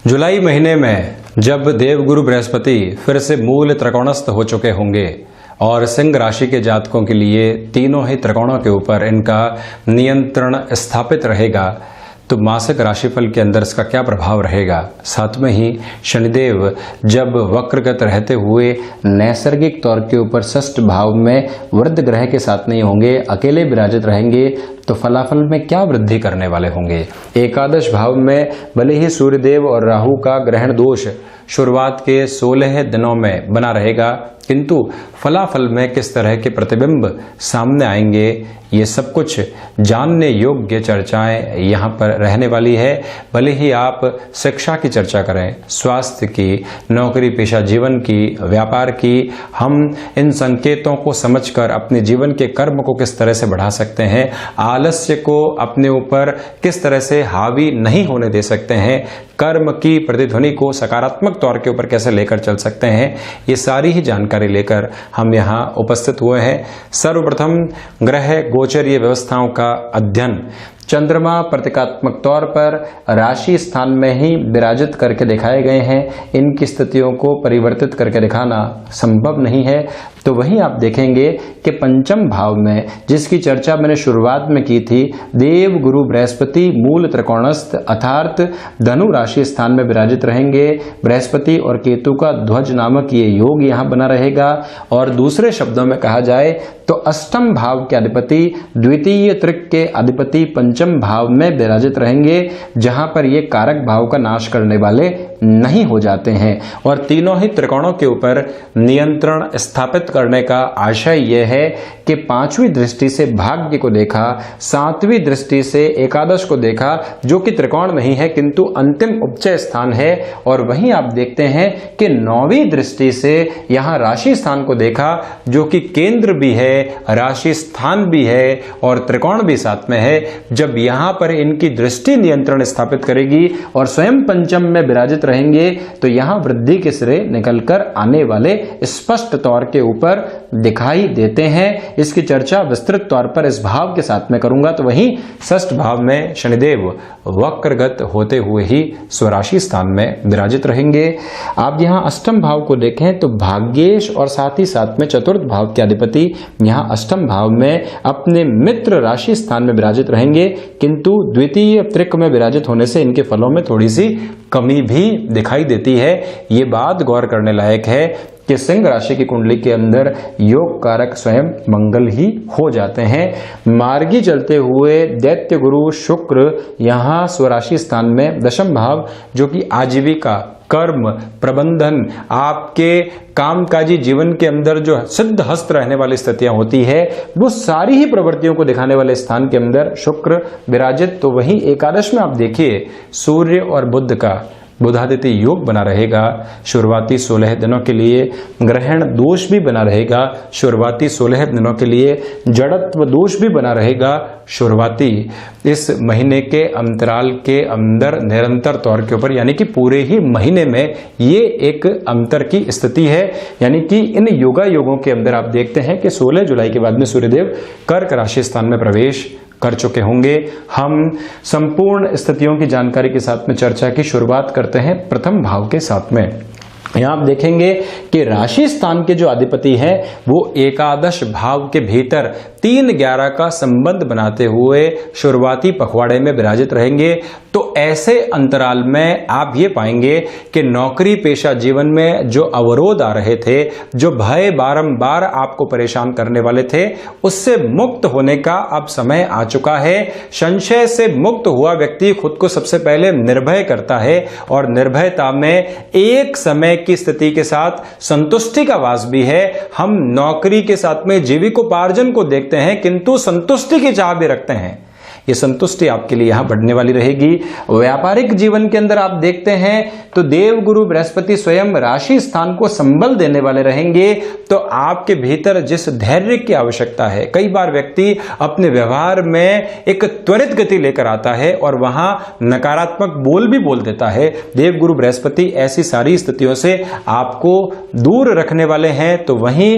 जुलाई महीने में जब देवगुरु बृहस्पति फिर से मूल त्रिकोणस्थ हो चुके होंगे और सिंह राशि के जातकों के लिए तीनों ही त्रिकोणों के ऊपर इनका नियंत्रण स्थापित रहेगा, तो मासिक राशिफल के अंदर इसका क्या प्रभाव रहेगा। साथ में ही शनिदेव जब वक्रगत रहते हुए नैसर्गिक तौर के ऊपर षष्ठ भाव में वृद्ध ग्रह के साथ नहीं होंगे, अकेले विराजित रहेंगे, तो फलाफल में क्या वृद्धि करने वाले होंगे। एकादश भाव में भले ही सूर्यदेव और राहु का ग्रहण दोष शुरुआत के 16 दिनों में बना रहेगा, किंतु फलाफल में किस तरह के प्रतिबिंब सामने आएंगे, ये सब कुछ जानने योग्य चर्चाएं यहाँ पर रहने वाली है। भले ही आप शिक्षा की चर्चा करें, स्वास्थ्य की, नौकरी पेशा जीवन की, व्यापार की, हम इन संकेतों को समझकर अपने जीवन के कर्म को किस तरह से बढ़ा सकते हैं, आलस्य को अपने ऊपर किस तरह से हावी नहीं होने दे सकते हैं, कर्म की प्रतिध्वनि को सकारात्मक तौर के ऊपर कैसे लेकर चल सकते हैं, ये सारी ही जानकारी लेकर हम यहाँ उपस्थित हुए हैं। सर्वप्रथम ग्रह गोचरीय व्यवस्थाओं का अध्ययन चंद्रमा प्रतीकात्मक तौर पर राशि स्थान में ही विराजित करके दिखाए गए हैं। इनकी स्थितियों को परिवर्तित करके दिखाना संभव नहीं है। तो वहीं आप देखेंगे कि पंचम भाव में जिसकी चर्चा मैंने शुरुआत में की थी, देव गुरु बृहस्पति मूल त्रिकोणस्थ अर्थात धनु राशि स्थान में विराजित रहेंगे। बृहस्पति और केतु का ध्वज नामक ये योग यहाँ बना रहेगा। और दूसरे शब्दों में कहा जाए तो अष्टम भाव के अधिपति द्वितीय त्रिक के अधिपति पंचम भाव में विराजित रहेंगे, जहां पर ये कारक भाव का नाश करने वाले नहीं हो जाते हैं। और तीनों ही त्रिकोणों के ऊपर नियंत्रण स्थापित करने का आशय यह है कि पांचवी दृष्टि से भाग्य को देखा, सातवीं दृष्टि से एकादश को देखा, जो कि त्रिकोण नहीं है किंतु अंतिम उपचय स्थान है। और वहीं आप देखते हैं कि नौवीं दृष्टि से यहां राशि स्थान को देखा, जो कि केंद्र भी है, राशि स्थान भी है और त्रिकोण भी साथ में है। जब यहां पर इनकी दृष्टि नियंत्रण स्थापित करेगी और स्वयं पंचम में विराजित रहेंगे, तो यहां वृद्धि के सिरे निकलकर आने वाले स्पष्ट तौर के ऊपर दिखाई देते हैं। इसकी चर्चा विस्तृत तौर पर इस भाव के साथ में करूंगा। तो वहीं षष्ठ भाव में शनिदेव वक्रगत होते हुए ही स्वराशि स्थान में विराजित रहेंगे। आप यहां अष्टम भाव को देखें तो भाग्येश और साथ ही साथ में चतुर्थ भाव के अधिपति यहां अष्टम भाव में अपने मित्र राशि स्थान में विराजित रहेंगे, किंतु द्वितीय त्रिक में विराजित होने से इनके फलों में थोड़ी सी कमी भी दिखाई देती है। ये बात गौर करने लायक है कि सिंह राशि की कुंडली के अंदर योग कारक स्वयं मंगल ही हो जाते हैं। मार्गी चलते हुए दैत्य गुरु शुक्र यहाँ स्वराशि स्थान में दशम भाव, जो कि आजीविका, कर्म, प्रबंधन, आपके कामकाजी जीवन के अंदर जो सिद्ध हस्त रहने वाली स्थितियां होती है, वो सारी ही प्रवृत्तियों को दिखाने वाले स्थान के अंदर शुक्र विराजित। तो वहीं एकादश में आप देखिए सूर्य और बुध का बुधादित्य योग बना रहेगा शुरुआती 16 दिनों के लिए। ग्रहण दोष भी बना रहेगा शुरुआती 16 दिनों के लिए। जड़त्व दोष भी बना रहेगा शुरुआती इस महीने के अंतराल के अंदर निरंतर तौर के ऊपर, यानी कि पूरे ही महीने में ये एक अंतर की स्थिति है। यानी कि इन योगा योगों के अंदर आप देखते हैं कि 16 जुलाई के बाद में सूर्यदेव कर्क राशि स्थान में प्रवेश कर चुके होंगे। हम संपूर्ण स्थितियों की जानकारी के साथ में चर्चा की शुरुआत करते हैं प्रथम भाव के साथ में। यहाँ आप देखेंगे कि राशि स्थान के जो अधिपति हैं वो एकादश भाव के भीतर 3-11 का संबंध बनाते हुए शुरुआती पखवाड़े में विराजित रहेंगे। तो ऐसे अंतराल में आप ये पाएंगे कि नौकरी पेशा जीवन में जो अवरोध आ रहे थे, जो भय बारंबार आपको परेशान करने वाले थे, उससे मुक्त होने का अब समय आ चुका है। संशय से मुक्त हुआ व्यक्ति खुद को सबसे पहले निर्भय करता है और निर्भयता में एक समय की स्थिति के साथ संतुष्टि का वास भी है। हम नौकरी के साथ में जीविकोपार्जन को देखते हैं किंतु संतुष्टि की चाह भी रखते हैं। ये संतुष्टि आपके लिए यहां बढ़ने वाली रहेगी। व्यापारिक जीवन के अंदर आप देखते हैं तो देव गुरु बृहस्पति स्वयं राशि स्थान को संबल देने वाले रहेंगे। तो आपके भीतर जिस धैर्य की आवश्यकता है, कई बार व्यक्ति अपने व्यवहार में एक त्वरित गति लेकर आता है और वहां नकारात्मक बोल भी बोल देता है। देव गुरु बृहस्पति ऐसी सारी स्थितियों से आपको दूर रखने वाले हैं। तो वहीं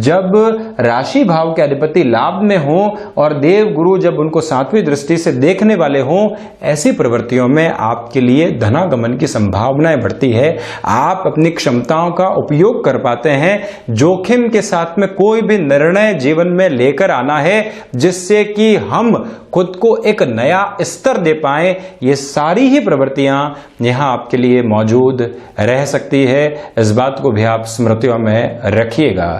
जब राशि भाव के अधिपति लाभ में हो और देव गुरु जब उनको 7वीं दृष्टि से देखने वाले हों, ऐसी प्रवृत्तियों में आपके लिए धनागमन की संभावनाएं बढ़ती है। आप अपनी क्षमताओं का उपयोग कर पाते हैं। जोखिम के साथ में कोई भी निर्णय जीवन में लेकर आना है जिससे कि हम खुद को एक नया स्तर दे पाएं, ये सारी ही प्रवृत्तियां यहां आपके लिए मौजूद रह सकती है। इस बात को भी आप स्मृतियों में रखिएगा।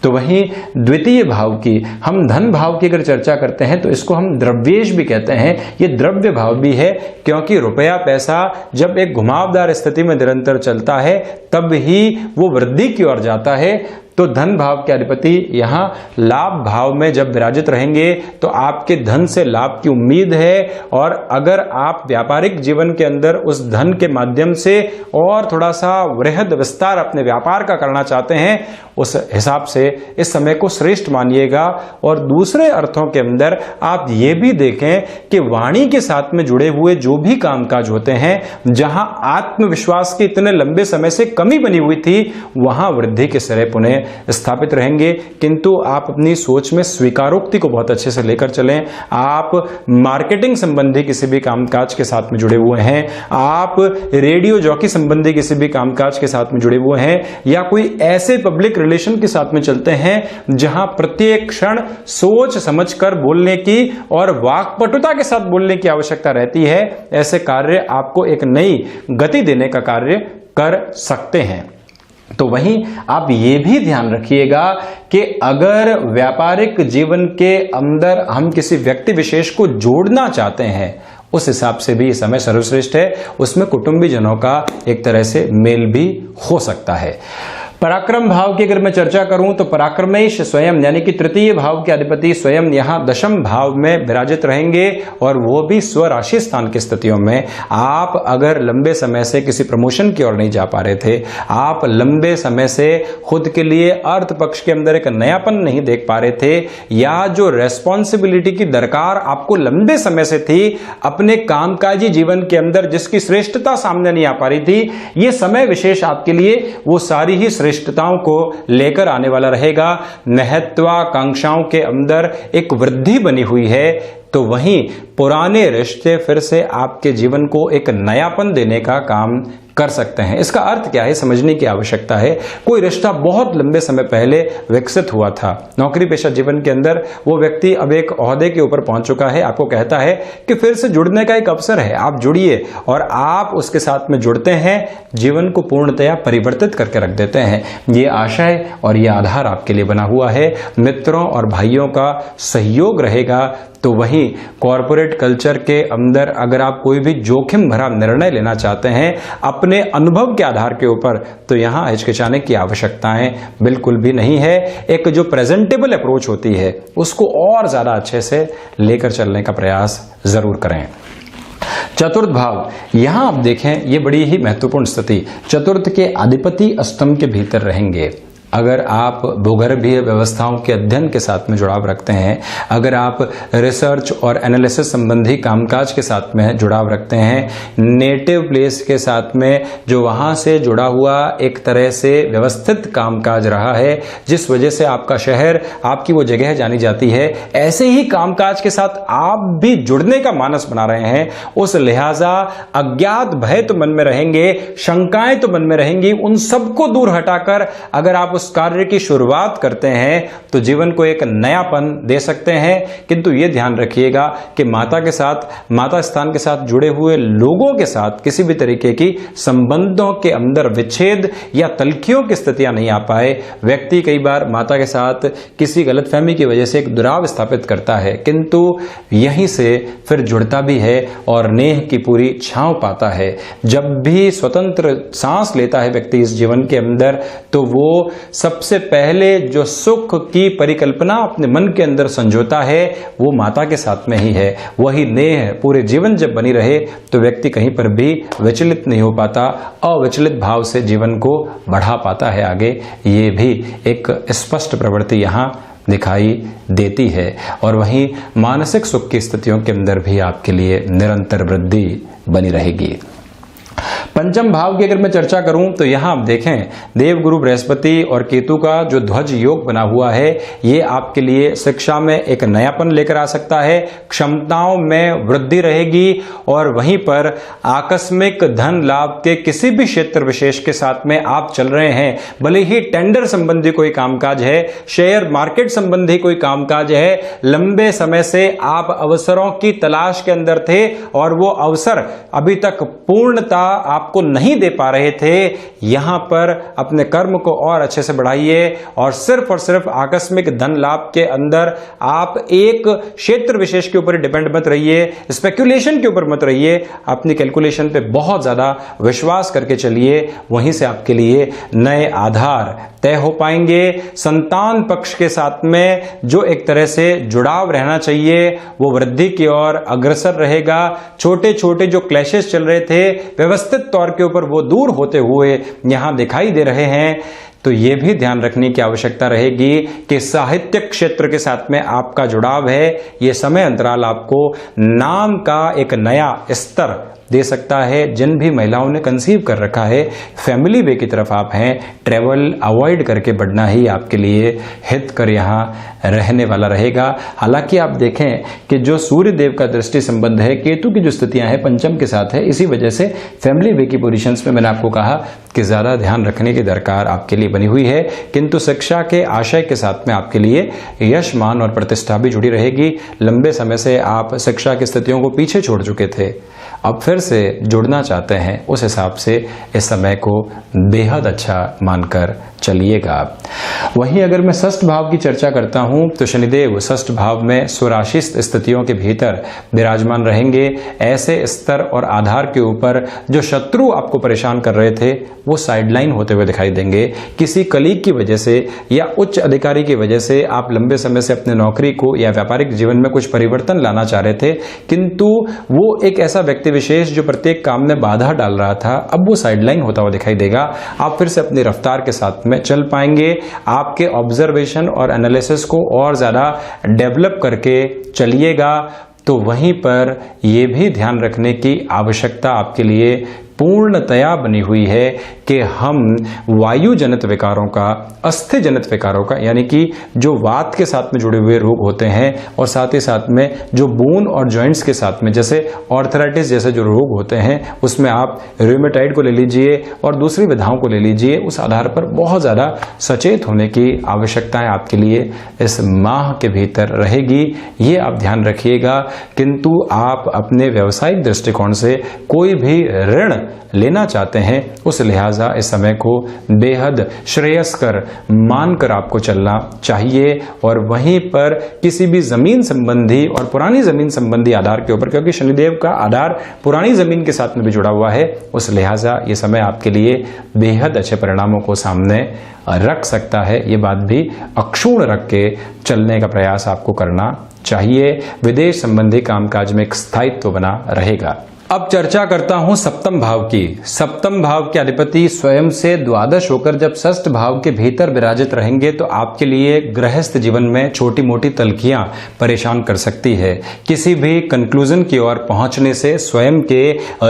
तो वहीं द्वितीय भाव की, हम धन भाव की अगर चर्चा करते हैं तो इसको हम द्रव्येश भी कहते हैं। ये द्रव्य भाव भी है, क्योंकि रुपया पैसा जब एक घुमावदार स्थिति में निरंतर चलता है तब ही वो वृद्धि की ओर जाता है। तो धन भाव के अधिपति यहां लाभ भाव में जब विराजित रहेंगे तो आपके धन से लाभ की उम्मीद है, और अगर आप व्यापारिक जीवन के अंदर उस धन के माध्यम से और थोड़ा सा वृहद विस्तार अपने व्यापार का करना चाहते हैं, उस हिसाब से इस समय को श्रेष्ठ मानिएगा। और दूसरे अर्थों के अंदर आप ये भी देखें कि वाणी के साथ में जुड़े हुए जो भी कामकाज होते हैं, जहां आत्मविश्वास की इतने लंबे समय से कमी बनी हुई थी, वहां वृद्धि के सिरे पुनः स्थापित रहेंगे। किंतु आप अपनी सोच में स्वीकारोक्ति को बहुत अच्छे से लेकर चलें। आप मार्केटिंग संबंधी किसी भी कामकाज के साथ में जुड़े हुए हैं, आप रेडियो जॉकी संबंधी किसी भी कामकाज के साथ में जुड़े हुए हैं, या कोई ऐसे पब्लिक रिलेशन के साथ में चलते हैं जहां प्रत्येक क्षण सोच समझकर बोलने की और वाक्पटुता के साथ बोलने की आवश्यकता रहती है, ऐसे कार्य आपको एक नई गति देने का कार्य कर सकते हैं। तो वहीं आप ये भी ध्यान रखिएगा कि अगर व्यापारिक जीवन के अंदर हम किसी व्यक्ति विशेष को जोड़ना चाहते हैं, उस हिसाब से भी ये समय सर्वश्रेष्ठ है। उसमें कुटुंबीजनों का एक तरह से मेल भी हो सकता है। पराक्रम भाव की अगर मैं चर्चा करूं तो पराक्रमेश स्वयं यानी कि तृतीय भाव के अधिपति स्वयं यहां दशम भाव में विराजित रहेंगे, और वो भी स्वराशि स्थान की स्थितियों में। आप अगर लंबे समय से किसी प्रमोशन की ओर नहीं जा पा रहे थे, आप लंबे समय से खुद के लिए अर्थ पक्ष के अंदर एक नयापन नहीं देख पा रहे थे, या जो रेस्पॉन्सिबिलिटी की दरकार आपको लंबे समय से थी अपने कामकाजी जीवन के अंदर, जिसकी श्रेष्ठता सामने नहीं आ पा रही थी, ये समय विशेष आपके लिए वो सारी ही श्रेष्ठताओं को लेकर आने वाला रहेगा। महत्वाकांक्षाओं के अंदर एक वृद्धि बनी हुई है। तो वहीं पुराने रिश्ते फिर से आपके जीवन को एक नयापन देने का काम कर सकते हैं। इसका अर्थ क्या है, समझने की आवश्यकता है। कोई रिश्ता बहुत लंबे समय पहले विकसित हुआ था, नौकरी पेशा जीवन के अंदर वो व्यक्ति अब एक ओहदे के ऊपर पहुंच चुका है, आपको कहता है कि फिर से जुड़ने का एक अवसर है, आप जुड़िए, और आप उसके साथ में जुड़ते हैं, जीवन को पूर्णतया परिवर्तित करके रख देते हैं। ये आशय और ये आधार आपके लिए बना हुआ है। मित्रों और भाइयों का सहयोग रहेगा। तो वहीं कॉरपोरेट कल्चर के अंदर अगर आप कोई भी जोखिम भरा निर्णय लेना चाहते हैं अपने अनुभव के आधार के ऊपर, तो यहां हिचकिचाने की आवश्यकताएं बिल्कुल भी नहीं है। एक जो प्रेजेंटेबल अप्रोच होती है उसको और ज्यादा अच्छे से लेकर चलने का प्रयास जरूर करें। चतुर्थ भाव, यहां आप देखें ये बड़ी ही महत्वपूर्ण स्थिति, चतुर्थ के अधिपति अष्टम के भीतर रहेंगे। अगर आप भूगर्भीय व्यवस्थाओं के अध्ययन के साथ में जुड़ाव रखते हैं, अगर आप रिसर्च और एनालिसिस संबंधी कामकाज के साथ में जुड़ाव रखते हैं, नेटिव प्लेस के साथ में जो वहां से जुड़ा हुआ एक तरह से व्यवस्थित कामकाज रहा है, जिस वजह से आपका शहर, आपकी वो जगह जानी जाती है, ऐसे ही कामकाज के साथ आप भी जुड़ने का मानस बना रहे हैं, उस लिहाजा अज्ञात भय तो मन में रहेंगे, शंकाएं तो मन में रहेंगी, उन सबको दूर हटाकर अगर आप उस कार्य की शुरुआत करते हैं तो जीवन को एक नयापन दे सकते हैं। किंतु यह ध्यान रखिएगा कि माता के साथ, माता स्थान के साथ जुड़े हुए लोगों के साथ किसी भी तरीके की संबंधों के अंदर विच्छेद या तल्खियों की स्थितियां नहीं आ पाए। व्यक्ति कई बार माता के साथ किसी गलतफहमी की वजह से एक दुराव स्थापित करता है, किंतु यहीं से फिर जुड़ता भी है और नेह की पूरी छांव पाता है। जब भी स्वतंत्र सांस लेता है व्यक्ति इस जीवन के अंदर, तो वो सबसे पहले जो सुख की परिकल्पना अपने मन के अंदर संजोता है वो माता के साथ में ही है। वही नेह पूरे जीवन जब बनी रहे तो व्यक्ति कहीं पर भी विचलित नहीं हो पाता, अविचलित भाव से जीवन को बढ़ा पाता है आगे। ये भी एक स्पष्ट प्रवृत्ति यहां दिखाई देती है। और वहीं मानसिक सुख की स्थितियों के अंदर भी आपके लिए निरंतर वृद्धि बनी रहेगी। पंचम भाव की अगर मैं चर्चा करूं तो यहां आप देखें देवगुरु बृहस्पति और केतु का जो ध्वज योग बना हुआ है, ये आपके लिए शिक्षा में एक नयापन लेकर आ सकता है, क्षमताओं में वृद्धि रहेगी और वहीं पर आकस्मिक धन लाभ के किसी भी क्षेत्र विशेष के साथ में आप चल रहे हैं, भले ही टेंडर संबंधी कोई कामकाज है, शेयर मार्केट संबंधी कोई कामकाज है, लंबे समय से आप अवसरों की तलाश के अंदर थे और वो अवसर अभी तक पूर्णता आपको नहीं दे पा रहे थे, यहां पर अपने कर्म को और अच्छे से बढ़ाइए और सिर्फ आकस्मिक धन लाभ के अंदर आप एक क्षेत्र विशेष के ऊपर डिपेंड मत रहिए, स्पेक्युलेशन के ऊपर मत रहिए, अपनी कैलकुलेशन पे बहुत ज्यादा विश्वास करके चलिए, वहीं से आपके लिए नए आधार तय हो पाएंगे। संतान पक्ष के साथ में जो एक तरह से जुड़ाव रहना चाहिए वो वृद्धि की ओर अग्रसर रहेगा। छोटे छोटे जो क्लैशेस चल रहे थे व्यवस्थित तौर के ऊपर वो दूर होते हुए यहां दिखाई दे रहे हैं। तो ये भी ध्यान रखने की आवश्यकता रहेगी कि साहित्यिक क्षेत्र के साथ में आपका जुड़ाव है, ये समय अंतराल आपको नाम का एक नया स्तर दे सकता है। जिन भी महिलाओं ने कंसीव कर रखा है, फैमिली वे की तरफ आप हैं, ट्रेवल अवॉइड करके बढ़ना ही आपके लिए हितकर यहाँ रहने वाला रहेगा। हालांकि आप देखें कि जो सूर्य देव का दृष्टि संबंध है, केतु की जो स्थितियां हैं पंचम के साथ है, इसी वजह से फैमिली वे की पोजीशंस में मैंने आपको कहा कि ज्यादा ध्यान रखने की दरकार आपके लिए बनी हुई है। किंतु शिक्षा के आशय के साथ में आपके लिए यश मान और प्रतिष्ठा भी जुड़ी रहेगी। लंबे समय से आप शिक्षा की स्थितियों को पीछे छोड़ चुके थे, अब फिर से जुड़ना चाहते हैं, उस हिसाब से इस समय को बेहद अच्छा मानकर चलिएगा। वहीं अगर मैं षष्ठ भाव की चर्चा करता हूं तो शनिदेव षष्ठ भाव में स्वराशि स्थितियों के भीतर विराजमान रहेंगे। ऐसे स्तर और आधार के ऊपर जो शत्रु आपको परेशान कर रहे थे वो साइडलाइन होते हुए दिखाई देंगे। किसी कलीग की वजह से या उच्च अधिकारी की वजह से आप लंबे समय से अपने नौकरी को या व्यापारिक जीवन में कुछ परिवर्तन लाना चाह रहे थे, किंतु वो एक ऐसा व्यक्ति विशेष जो प्रत्येक काम में बाधा डाल रहा था, अब वो साइडलाइन होता हुआ दिखाई देगा। आप फिर से अपनी रफ्तार के साथ में चल पाएंगे। आपके ऑब्जर्वेशन और एनालिसिस को और ज्यादा डेवलप करके चलिएगा। तो वहीं पर यह भी ध्यान रखने की आवश्यकता आपके लिए पूर्णतया बनी हुई है कि हम वायु जनित विकारों का, अस्थि जनित विकारों का, यानी कि जो वात के साथ में जुड़े हुए रोग होते हैं और साथ ही साथ में जो बोन और जॉइंट्स के साथ में जैसे ऑर्थराइटिस जैसे जो रोग होते हैं, उसमें आप रूमेटाइड को ले लीजिए और दूसरी विधाओं को ले लीजिए। उस आधार पर बहुत ज़्यादा सचेत होने की आवश्यकताएं आपके लिए इस माह के भीतर रहेगी, ये आप ध्यान रखिएगा। किंतु आप अपने व्यावसायिक दृष्टिकोण से कोई भी ऋण लेना चाहते हैं, उस लिहाजा इस समय को बेहद श्रेयस्कर मानकर आपको चलना चाहिए। और वहीं पर किसी भी जमीन संबंधी और पुरानी जमीन संबंधी आधार के ऊपर, क्योंकि शनिदेव का आधार पुरानी जमीन के साथ में भी जुड़ा हुआ है, उस लिहाजा ये समय आपके लिए बेहद अच्छे परिणामों को सामने रख सकता है। ये बात भी अक्षुण्ण रख के चलने का प्रयास आपको करना चाहिए। विदेश संबंधी कामकाज में एक स्थायित्व बना रहेगा। अब चर्चा करता हूं सप्तम भाव की। सप्तम भाव के अधिपति स्वयं से द्वादश होकर जब षष्ठ भाव के भीतर विराजित रहेंगे तो आपके लिए गृहस्थ जीवन में छोटी मोटी तल्खियां परेशान कर सकती है। किसी भी कंक्लूजन की ओर पहुंचने से स्वयं के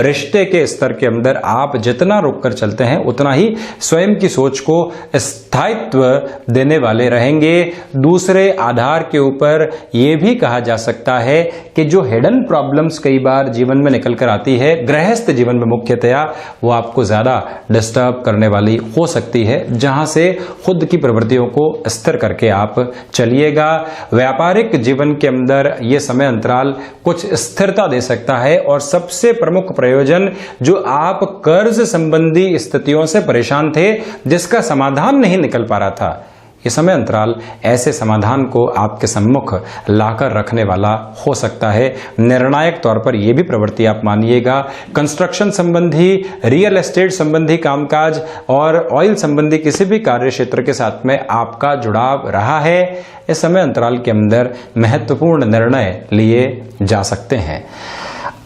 रिश्ते के स्तर के अंदर आप जितना रुक कर चलते हैं उतना ही स्वयं की सोच को स्थायित्व देने वाले रहेंगे। दूसरे आधार के ऊपर यह भी कहा जा सकता है कि जो हिडन प्रॉब्लम्स कई बार जीवन में निकल कर आती है गृहस्थ जीवन में, मुख्यतया वो आपको ज्यादा डिस्टर्ब करने वाली हो सकती है, जहां से खुद की प्रवृत्तियों को स्थिर करके आप चलिएगा। व्यापारिक जीवन के अंदर यह समय अंतराल कुछ स्थिरता दे सकता है और सबसे प्रमुख प्रयोजन जो आप कर्ज संबंधी स्थितियों से परेशान थे, जिसका समाधान नहीं निकल पा रहा था, ये समय अंतराल ऐसे समाधान को आपके सम्मुख लाकर रखने वाला हो सकता है। निर्णायक तौर पर यह भी प्रवृत्ति आप मानिएगा। कंस्ट्रक्शन संबंधी, रियल एस्टेट संबंधी कामकाज और ऑयल संबंधी किसी भी कार्य क्षेत्र के साथ में आपका जुड़ाव रहा है। इस समय अंतराल के अंदर महत्वपूर्ण निर्णय लिए जा सकते हैं।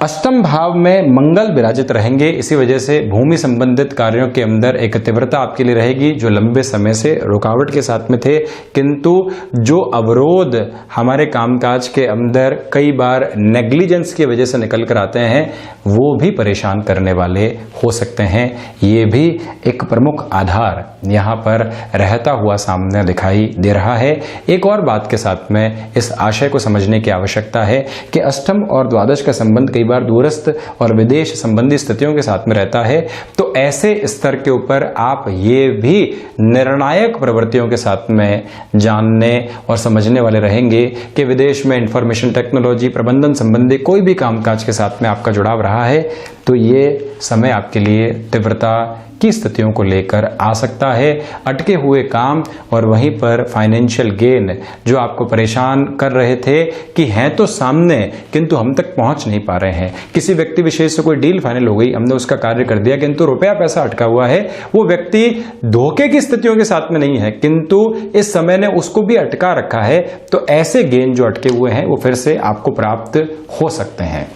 अष्टम भाव में मंगल विराजित रहेंगे, इसी वजह से भूमि संबंधित कार्यों के अंदर एक तीव्रता आपके लिए रहेगी जो लंबे समय से रुकावट के साथ में थे, किंतु जो अवरोध हमारे कामकाज के अंदर कई बार नेग्लिजेंस की वजह से निकल कर आते हैं वो भी परेशान करने वाले हो सकते हैं। ये भी एक प्रमुख आधार यहाँ पर रहता हुआ सामने दिखाई दे रहा है। एक और बात के साथ में इस आशय को समझने की आवश्यकता है कि अष्टम और द्वादश का संबंध कई बार दूरस्थ और विदेश संबंधी स्थितियों के साथ में रहता है, तो ऐसे स्तर के ऊपर आप ये भी निर्णायक प्रवृत्तियों के साथ में जानने और समझने वाले रहेंगे कि विदेश में इंफॉर्मेशन टेक्नोलॉजी प्रबंधन संबंधी कोई भी कामकाज के साथ में आपका जुड़ाव रहा है तो ये समय आपके लिए तीव्रता की स्थितियों को लेकर आ सकता है। अटके हुए काम और वहीं पर फाइनेंशियल गेन जो आपको परेशान कर रहे थे कि हैं तो सामने किंतु हम तक पहुंच नहीं पा रहे हैं, किसी व्यक्ति विशेष से कोई डील फाइनल हो गई, हमने उसका कार्य कर दिया किंतु रुपया पैसा अटका हुआ है, वो व्यक्ति धोखे की स्थितियों के साथ में नहीं है किंतु इस समय ने उसको भी अटका रखा है, तो ऐसे गेन जो अटके हुए हैं वो फिर से आपको प्राप्त हो सकते हैं।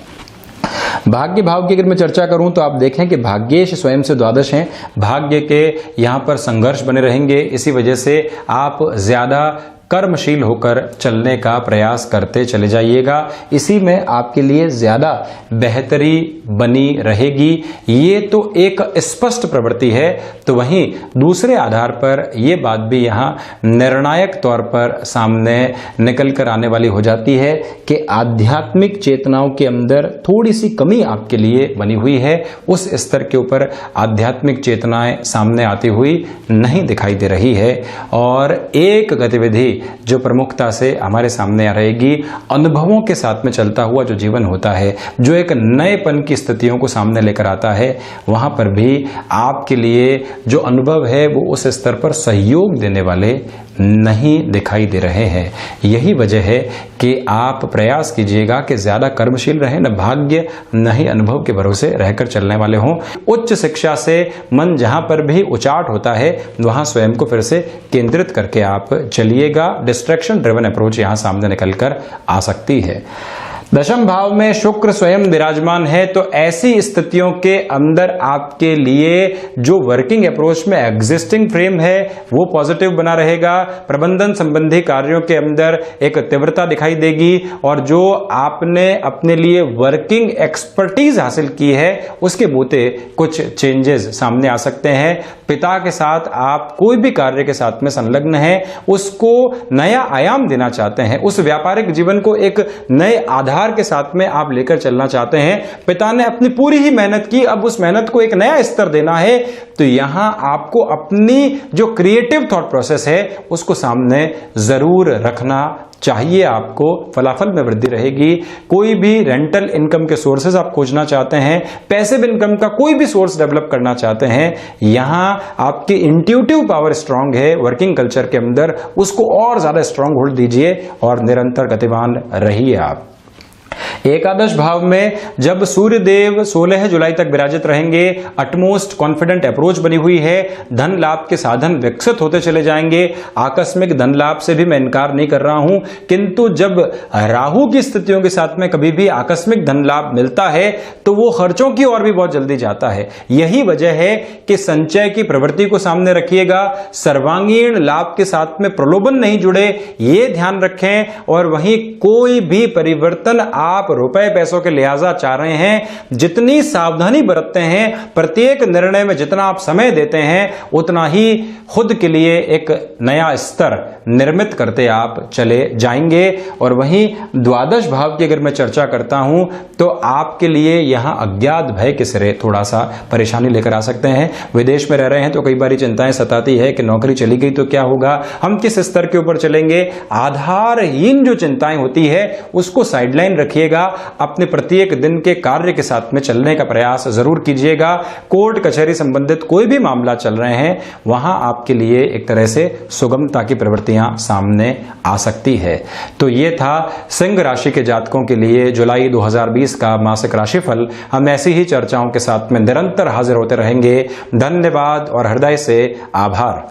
भाग्य भाव की अगर मैं चर्चा करूं तो आप देखें कि भाग्येश स्वयं से द्वादश हैं, भाग्य के यहां पर संघर्ष बने रहेंगे, इसी वजह से आप ज्यादा कर्मशील होकर चलने का प्रयास करते चले जाइएगा, इसी में आपके लिए ज्यादा बेहतरी बनी रहेगी। ये तो एक स्पष्ट प्रवृत्ति है, तो वहीं दूसरे आधार पर यह बात भी यहाँ निर्णायक तौर पर सामने निकल कर आने वाली हो जाती है कि आध्यात्मिक चेतनाओं के अंदर थोड़ी सी कमी आपके लिए बनी हुई है, उस स्तर के ऊपर आध्यात्मिक चेतनाएं सामने आती हुई नहीं दिखाई दे रही है। और एक गतिविधि जो प्रमुखता से हमारे सामने आ रहेगी, अनुभवों के साथ में चलता हुआ जो जीवन होता है, जो एक नएपन की स्थितियों को सामने लेकर आता है, वहां पर भी आपके लिए जो अनुभव है वो उस स्तर पर सहयोग देने वाले नहीं दिखाई दे रहे हैं। यही वजह है कि आप प्रयास कीजिएगा कि ज्यादा कर्मशील रहें, न भाग्य न ही अनुभव के भरोसे रहकर चलने वाले हों। उच्च शिक्षा से मन जहां पर भी उचाट होता है वहां स्वयं को फिर से केंद्रित करके आप चलिएगा। डिस्ट्रैक्शन ड्रिवन अप्रोच यहां सामने निकलकर आ सकती है। दशम भाव में शुक्र स्वयं विराजमान है, तो ऐसी स्थितियों के अंदर आपके लिए जो वर्किंग अप्रोच में एग्जिस्टिंग फ्रेम है वो पॉजिटिव बना रहेगा। प्रबंधन संबंधी कार्यों के अंदर एक तीव्रता दिखाई देगी और जो आपने अपने लिए वर्किंग एक्सपर्टीज हासिल की है उसके बूते कुछ चेंजेस सामने आ सकते हैं। पिता के साथ आप कोई भी कार्य के साथ में संलग्न हैं, उसको नया आयाम देना चाहते हैं, उस व्यापारिक जीवन को एक नए आधार के साथ में आप लेकर चलना चाहते हैं। पिता ने अपनी पूरी ही मेहनत की, अब उस मेहनत को एक नया स्तर देना है, तो यहां आपको अपनी जो क्रिएटिव थॉट प्रोसेस है उसको सामने जरूर रखना चाहिए। आपको फलाफल में वृद्धि रहेगी। कोई भी रेंटल इनकम के सोर्सेज आप खोजना चाहते हैं, पैसिव इनकम का कोई भी सोर्स डेवलप करना चाहते हैं, यहां आपकी इंट्यूटिव पावर स्ट्रांग है वर्किंग कल्चर के अंदर, उसको और ज्यादा स्ट्रांग होल्ड दीजिए और निरंतर गतिमान रहिए आप। एकादश भाव में जब सूर्य देव 16 जुलाई तक विराजित रहेंगे, अटमोस्ट कॉन्फिडेंट अप्रोच बनी हुई है, धन लाभ के साधन विकसित होते चले जाएंगे। आकस्मिक धन लाभ से भी मैं इनकार नहीं कर रहा हूं, किंतु जब राहु की स्थितियों के साथ में कभी भी आकस्मिक धन लाभ मिलता है तो वो खर्चों की ओर भी बहुत जल्दी जाता है। यही वजह है कि संचय की प्रवृत्ति को सामने रखिएगा, सर्वांगीण लाभ के साथ में प्रलोभन नहीं जुड़े, ये ध्यान रखें। और वहीं कोई भी परिवर्तन आप रुपए पैसों के लिहाजा चाह रहे हैं, जितनी सावधानी बरतते हैं, प्रत्येक निर्णय में जितना आप समय देते हैं, उतना ही खुद के लिए एक नया स्तर निर्मित करते आप चले जाएंगे। और वहीं द्वादश भाव की अगर मैं चर्चा करता हूं तो आपके लिए यहां अज्ञात भय के सिरे थोड़ा सा परेशानी लेकर आ सकते हैं। विदेश में रह रहे हैं तो कई बार चिंताएं सताती है कि नौकरी चली गई तो क्या होगा, हम किस स्तर के ऊपर चलेंगे। आधारहीन जो चिंताएं होती है उसको साइडलाइन रखिएगा, अपने प्रत्येक दिन के कार्य के साथ में चलने का प्रयास जरूर कीजिएगा। कोर्ट कचहरी संबंधित कोई भी मामला चल रहे हैं वहां आपके लिए एक तरह से सुगमता की प्रवृत्तियां सामने आ सकती है। तो ये था सिंह राशि के जातकों के लिए जुलाई 2020 का मासिक राशिफल। हम ऐसी ही चर्चाओं के साथ में निरंतर हाजिर होते रहेंगे। धन्यवाद और हृदय से आभार।